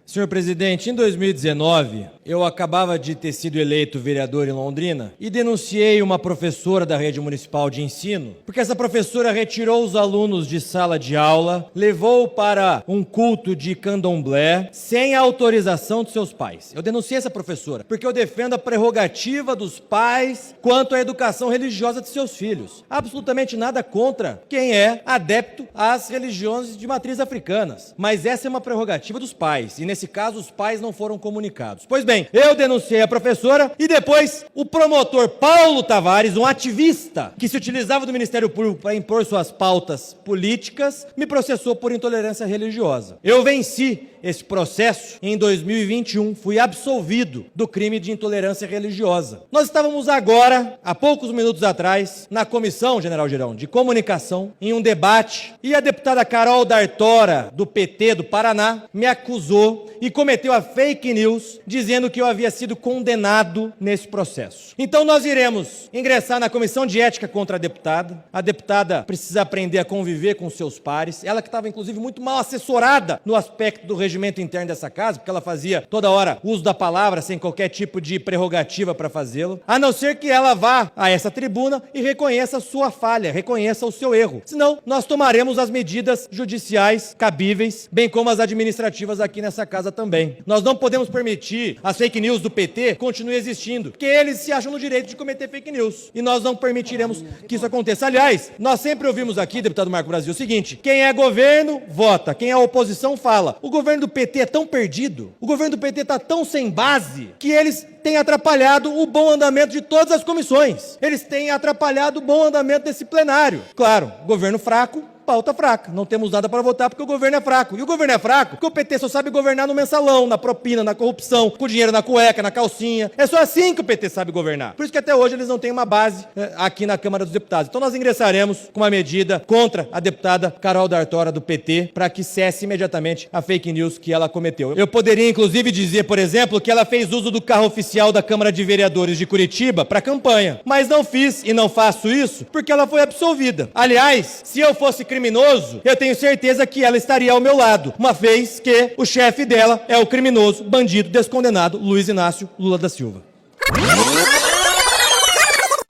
Senhor presidente, em 2019, eu acabava de ter sido eleito vereador em Londrina e denunciei uma professora da rede municipal de ensino, porque essa professora retirou os alunos de sala de aula, levou para um culto de candomblé sem a autorização de seus pais. Eu denunciei essa professora porque eu defendo a prerrogativa dos pais quanto à educação religiosa de seus filhos. Absolutamente nada contra quem é adepto às religiões de matriz africanas, mas essa é uma prerrogativa dos pais, e nesse caso os pais não foram comunicados. Pois bem, eu denunciei a professora e depois o promotor Paulo Tavares, um ativista que se utilizava do Ministério Público para impor suas pautas políticas, me processou por intolerância religiosa. Eu venci esse processo em 2021, fui absolvido do crime de intolerância religiosa. Nós estávamos agora, há poucos minutos atrás, na Comissão, General Girão, de Comunicação, em um debate, e a deputada Carol D'Artora, do PT do Paraná, me acusou e cometeu a fake news, dizendo que eu havia sido condenado nesse processo. Então nós iremos ingressar na Comissão de Ética contra a deputada. A deputada precisa aprender a conviver com seus pares, ela que estava inclusive muito mal assessorada no aspecto do regimento interno dessa casa, porque ela fazia toda hora uso da palavra sem qualquer tipo de prerrogativa para fazê-lo, a não ser que ela vá a essa tribuna e reconheça a sua falha, reconheça o seu erro. Senão, nós tomaremos as medidas judiciais cabíveis, bem como as administrativas aqui nessa casa também. Nós não podemos permitir as fake news do PT continuem existindo, porque eles se acham no direito de cometer fake news, e nós não permitiremos que isso aconteça. Aliás, nós sempre ouvimos aqui, deputado Marco Brasil, o seguinte: quem é governo, vota, quem é oposição, fala. O governo do PT é tão perdido, o governo do PT está tão sem base, que eles têm atrapalhado o bom andamento de todas as comissões. Eles têm atrapalhado o bom andamento desse plenário. Claro, governo fraco, pauta fraca. Não temos nada para votar porque o governo é fraco. E o governo é fraco porque o PT só sabe governar no mensalão, na propina, na corrupção, com dinheiro na cueca, na calcinha. É só assim que o PT sabe governar. Por isso que até hoje eles não têm uma base aqui na Câmara dos Deputados. Então nós ingressaremos com uma medida contra a deputada Carol D'Artora do PT para que cesse imediatamente a fake news que ela cometeu. Eu poderia inclusive dizer, por exemplo, que ela fez uso do carro oficial da Câmara de Vereadores de Curitiba para campanha. Mas não fiz e não faço isso porque ela foi absolvida. Aliás, se eu fosse criminoso, eu tenho certeza que ela estaria ao meu lado, uma vez que o chefe dela é o criminoso, bandido, descondenado Luiz Inácio Lula da Silva.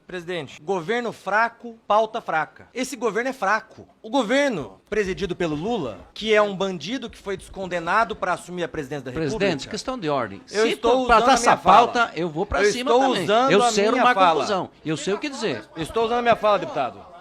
Presidente, governo fraco, pauta fraca. Esse governo é fraco. O governo presidido pelo Lula, que é um bandido que foi descondenado para assumir a presidência da República. Presidente, questão de ordem. Eu Se estou tratar usando essa pauta, eu vou para cima estou também. usando Eu a sei minha uma fala. conclusão. Eu sei o que dizer. Estou usando a minha fala, deputado.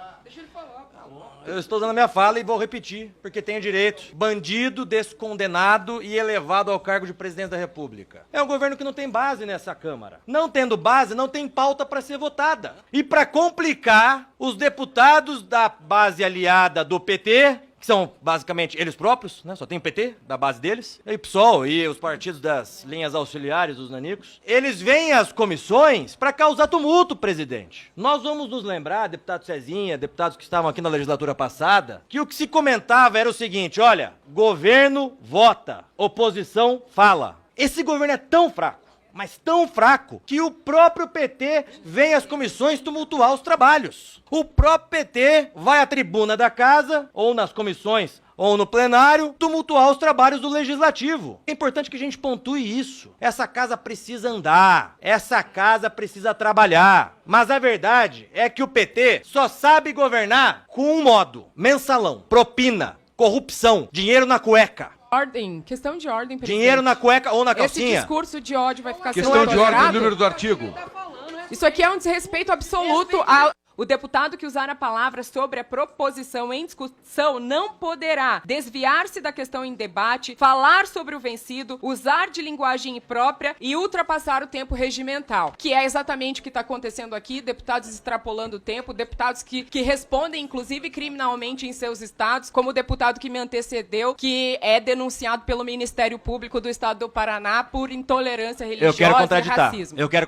Eu estou usando a minha fala e vou repetir, porque tenho direito. Bandido, descondenado e elevado ao cargo de presidente da República. É um governo que não tem base nessa Câmara. Não tendo base, não tem pauta para ser votada. E para complicar, os deputados da base aliada do PT, que são basicamente eles próprios, né? Só tem o PT, da base deles, e o PSOL e os partidos das linhas auxiliares, os nanicos, eles vêm às comissões para causar tumulto, presidente. Nós vamos nos lembrar, deputado Cezinha, deputados que estavam aqui na legislatura passada, que o que se comentava era o seguinte: olha, governo vota, oposição fala. Esse governo é tão fraco, mas tão fraco, que o próprio PT vem às comissões tumultuar os trabalhos. O próprio PT vai à tribuna da casa, ou nas comissões, ou no plenário, tumultuar os trabalhos do Legislativo. É importante que a gente pontue isso. Essa casa precisa andar, essa casa precisa trabalhar. Mas a verdade é que o PT só sabe governar com um modo: mensalão, propina, corrupção, dinheiro na cueca. Questão de ordem, presidente. Dinheiro na cueca ou na calcinha. Esse discurso de ódio vai ficar sendo Questão de ordem, tolerado? número do artigo. Isso aqui é um desrespeito absoluto O deputado que usar a palavra sobre a proposição em discussão não poderá desviar-se da questão em debate, falar sobre o vencido, usar de linguagem imprópria e ultrapassar o tempo regimental, que é exatamente o que está acontecendo aqui, deputados extrapolando o tempo, deputados que respondem, inclusive, criminalmente em seus estados, como o deputado que me antecedeu, que é denunciado pelo Ministério Público do Estado do Paraná por intolerância religiosa e racismo. Eu quero